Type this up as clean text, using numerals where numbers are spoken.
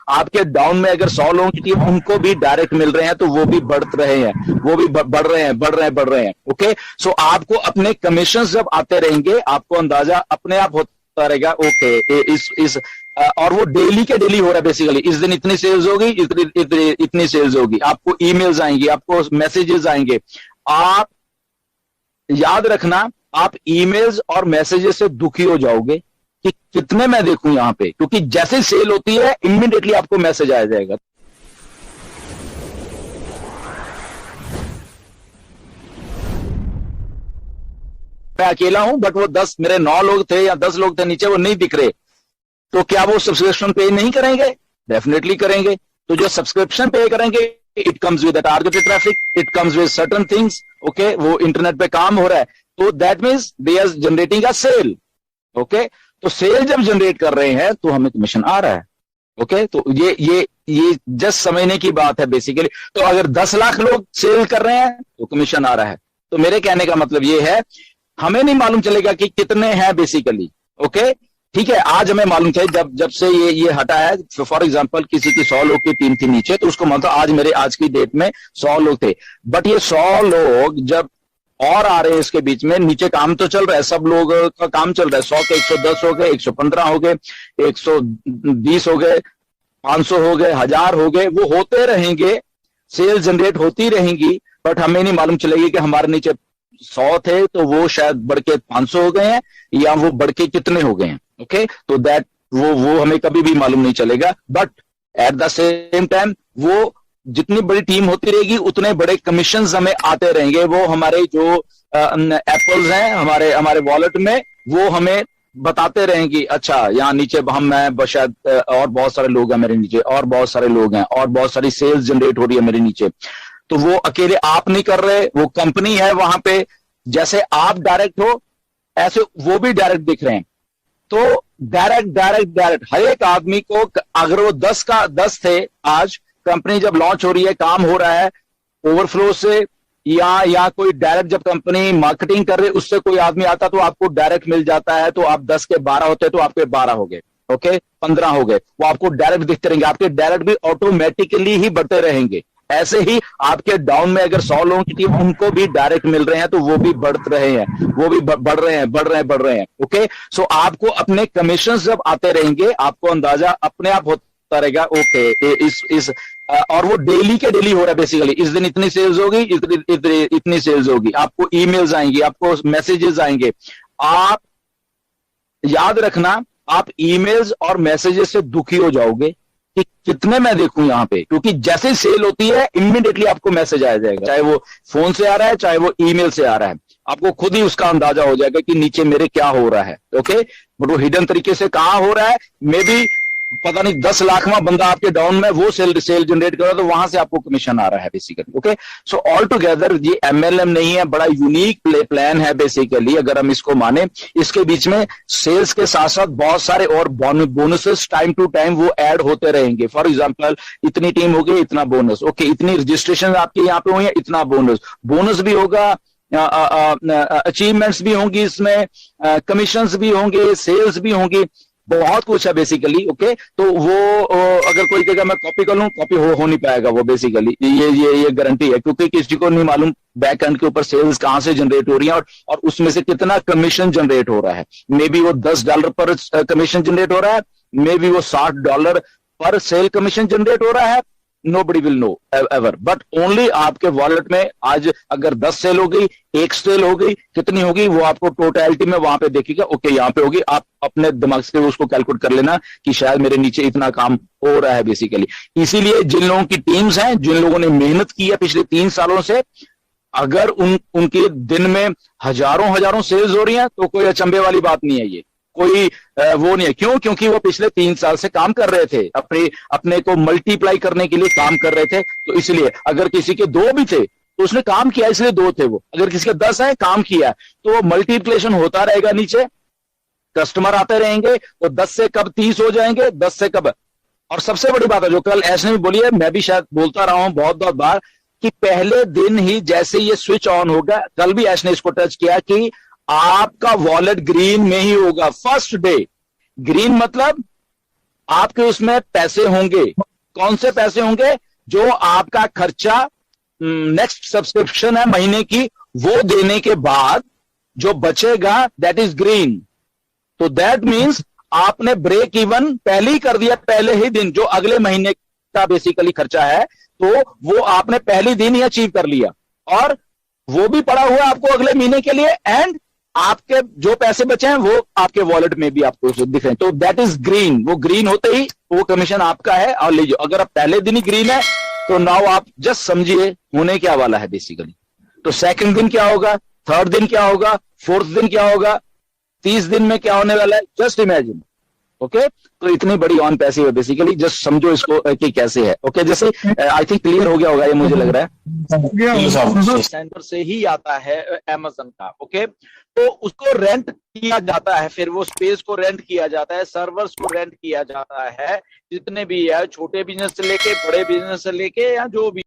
आपके डाउन में अगर 100 लोगों की टीम, उनको भी डायरेक्ट मिल रहे हैं तो वो भी बढ़ रहे हैं, वो भी बढ़ रहे हैं। ओके, सो आपको अपने कमीशन जब आते रहेंगे, आपको अंदाजा अपने आप होता रहेगा। ओके, इस और वो डेली के डेली हो रहा है बेसिकली। इस दिन इतनी सेल्स होगी, इतनी सेल्स होगी, आपको ईमेल्स आएंगी, आपको मैसेजेस आएंगे। आप याद रखना, आप ईमेल्स और मैसेजेस से दुखी हो जाओगे कि कितने मैं देखूं यहां पे, क्योंकि जैसे सेल होती है इमीडिएटली आपको मैसेज आ जाएगा। मैं अकेला हूं, बट वो 10 मेरे 9 लोग थे या 10 लोग थे नीचे, वो नहीं दिख रहे, तो क्या वो सब्सक्रिप्शन पे नहीं करेंगे? डेफिनेटली करेंगे। तो जो सब्सक्रिप्शन पे करेंगे, it comes with targeted traffic, it comes with certain things. Okay, वो इंटरनेट पे काम हो रहा है, तो that means they are generating a sale. Okay, तो सेल जब जनरेट कर रहे हैं तो हमें कमीशन आ रहा है। ओके, तो ये जस्ट समझने की बात है बेसिकली। तो अगर 10 लाख लोग सेल कर रहे हैं तो कमीशन आ रहा है। तो मेरे कहने का मतलब ये है, हमें नहीं मालूम चलेगा कि कितने हैं बेसिकली। ओके, ठीक है, आज हमें मालूम चाहिए जब से ये हटा है। फॉर एग्जांपल किसी की 100 लोग की टीम थी नीचे, तो उसको मतलब आज की डेट में 100 लोग थे, बट ये 100 लोग जब और आ रहे हैं इसके बीच में, नीचे काम तो चल रहा है, सब लोग का काम चल रहा है। 100 के 110 हो गए, 115 हो गए, 120 हो गए, 500 हो गए, 1000 हो गए, वो होते रहेंगे, सेल जनरेट होती रहेंगी, बट हमें नहीं मालूम चलेगी कि हमारे नीचे 100 थे तो वो शायद बढ़ के 500 हो गए हैं, या वो बढ़ के कितने हो गए हैं। ओके, तो दैट वो हमें कभी भी मालूम नहीं चलेगा। But at the same time, वो जितनी बड़ी टीम होती रहेगी उतने बड़े कमीशन हमें आते रहेंगे। वो हमारे जो एप्पल्स हैं हमारे वॉलेट में, वो हमें बताते रहेंगे, अच्छा यहाँ नीचे मैं शायद और बहुत सारे लोग हैं मेरे नीचे, और बहुत सारे लोग हैं, और बहुत सारी सेल्स जनरेट हो रही है मेरे नीचे। तो वो अकेले आप नहीं कर रहे, वो कंपनी है वहां पे, जैसे आप डायरेक्ट हो ऐसे वो भी डायरेक्ट दिख रहे हैं। तो डायरेक्ट हर एक आदमी को, अगर वो 10 थे, आज कंपनी जब लॉन्च हो रही है, काम हो रहा है ओवरफ्लो से, या कोई डायरेक्ट जब कंपनी मार्केटिंग कर रही है उससे कोई आदमी आता तो आपको डायरेक्ट मिल जाता है। तो आप 10 के 12 होते तो आपके 12 हो गए, ओके, 15 हो गए, वो आपको डायरेक्ट दिखते रहेंगे। आपके डायरेक्ट भी ऑटोमेटिकली ही बढ़ते रहेंगे। ऐसे ही आपके डाउन में अगर 100 लोगों की टीम, उनको भी डायरेक्ट मिल रहे हैं तो वो भी बढ़ रहे हैं, वो भी बढ़ रहे हैं। ओके, सो आपको अपने कमीशन जब आते रहेंगे, आपको अंदाजा अपने आप होता रहेगा। ओके, और वो डेली के डेली हो रहा है बेसिकली। इस दिन इतनी सेल्स होगी, इतनी सेल्स होगी, आपको ईमेल्स आएंगी, आपको मैसेजेस आएंगे। आप याद रखना, आप ईमेल्स और मैसेजेस से दुखी हो जाओगे कि कितने मैं देखूं यहां पे, क्योंकि जैसे सेल होती है इमीडिएटली आपको मैसेज आ जाएगा, चाहे वो फोन से आ रहा है, चाहे वो ईमेल से आ रहा है। आपको खुद ही उसका अंदाजा हो जाएगा कि नीचे मेरे क्या हो रहा है। ओके, बट वो हिडन तरीके से कहां हो रहा है, मे बी पता नहीं 10 लाखवां बंदा आपके डाउन में वो सेल जनरेट कर रहा है, तो वहां से आपको कमीशन आ रहा है basically. Okay, so all together ये MLM नहीं है, बड़ा यूनिक प्लान है बेसिकली, अगर हम इसको माने। इसके बीच में सेल्स के साथ साथ बहुत सारे और बोनसेस टाइम टू टाइम वो ऐड होते रहेंगे। फॉर एग्जांपल, इतनी टीम हो गई, इतना बोनस, ओके, इतनी रजिस्ट्रेशन आपके यहाँ पे हुई है, इतना बोनस भी होगा, अचीवमेंट्स भी होंगी इसमें, कमीशंस भी होंगे, सेल्स भी होंगी, बहुत कुछ है बेसिकली। ओके, तो वो अगर कोई कहेगा मैं कॉपी कर लूं, कॉपी हो नहीं पाएगा वो बेसिकली, ये गारंटी है, क्योंकि किसी को नहीं मालूम बैक एंड के ऊपर सेल्स कहां से जनरेट हो रही है, और उसमें से कितना कमीशन जनरेट हो रहा है। मे बी वो $10 पर कमीशन जनरेट हो रहा है, मे बी वो $60 पर सेल कमीशन जनरेट हो रहा है। Nobody will know ever, but only आपके वॉलेट में आज अगर 10 सेल हो गई, 1 सेल हो गई, कितनी होगी वो आपको टोटलिटी में वहां पे देखेगा। ओके, यहाँ पे होगी, आप अपने दिमाग से उसको कैलकुलेट कर लेना कि शायद मेरे नीचे इतना काम हो रहा है बेसिकली। इसीलिए जिन लोगों की टीम्स हैं, जिन लोगों ने मेहनत की है पिछले 3 सालों से, अगर उनके दिन में हजारों सेल्स हो रही हैं तो कोई अचंभे वाली बात नहीं है, ये कोई वो नहीं है। क्यों? क्योंकि वो पिछले 3 साल से काम कर रहे थे, अपने को मल्टीप्लाई करने के लिए काम कर रहे थे। तो इसलिए अगर किसी के 2 भी थे तो उसने काम किया, इसलिए 2 थे वो। अगर किसी के 10 है, काम किया, तो वो मल्टीप्लिकेशन होता रहेगा, नीचे कस्टमर आते रहेंगे, तो 10 से कब 30 हो जाएंगे, 10 से कब। और सबसे बड़ी बात है जो कल ऐश ने भी बोली है, मैं भी शायद बोलता रहा हूं बहुत बार, कि पहले दिन ही जैसे ये स्विच ऑन होगा, कल भी ऐश ने इसको टच किया कि आपका वॉलेट ग्रीन में ही होगा फर्स्ट डे। ग्रीन मतलब आपके उसमें पैसे होंगे। कौन से पैसे होंगे? जो आपका खर्चा नेक्स्ट सब्सक्रिप्शन है महीने की, वो देने के बाद जो बचेगा दैट इज ग्रीन। तो दैट मीन्स आपने ब्रेक इवन पहले ही कर दिया, पहले ही दिन। जो अगले महीने का बेसिकली खर्चा है तो वो आपने पहले दिन ही अचीव कर लिया, और वो भी पड़ा हुआ आपको अगले महीने के लिए, एंड आपके जो पैसे बचे हैं वो आपके वॉलेट में भी आपको दिख रहे हैं। तो दैट इज ग्रीन। वो ग्रीन होते ही वो कमीशन आपका है और ले जाओ। अगर आप पहले दिन ही ग्रीन है तो नाउ आप जस्ट समझिए होने क्या वाला है बेसिकली। तो सेकंड दिन क्या होगा, थर्ड दिन क्या होगा, फोर्थ दिन क्या होगा, 30 दिन में क्या होने वाला है, जस्ट इमेजिन। ओके, तो इतनी बड़ी ऑन पैसिव है बेसिकली, जस्ट समझो इसको कि कैसे है। ओके, जैसे आई थिंक क्लियर हो गया होगा ये, मुझे लग रहा है। सेंटर से ही आता है अमेज़न का। ओके, तो उसको रेंट किया जाता है, फिर वो स्पेस को रेंट किया जाता है, सर्वर्स को रेंट किया जाता है, जितने भी है, छोटे बिजनेस से लेके बड़े बिजनेस से लेके या जो भी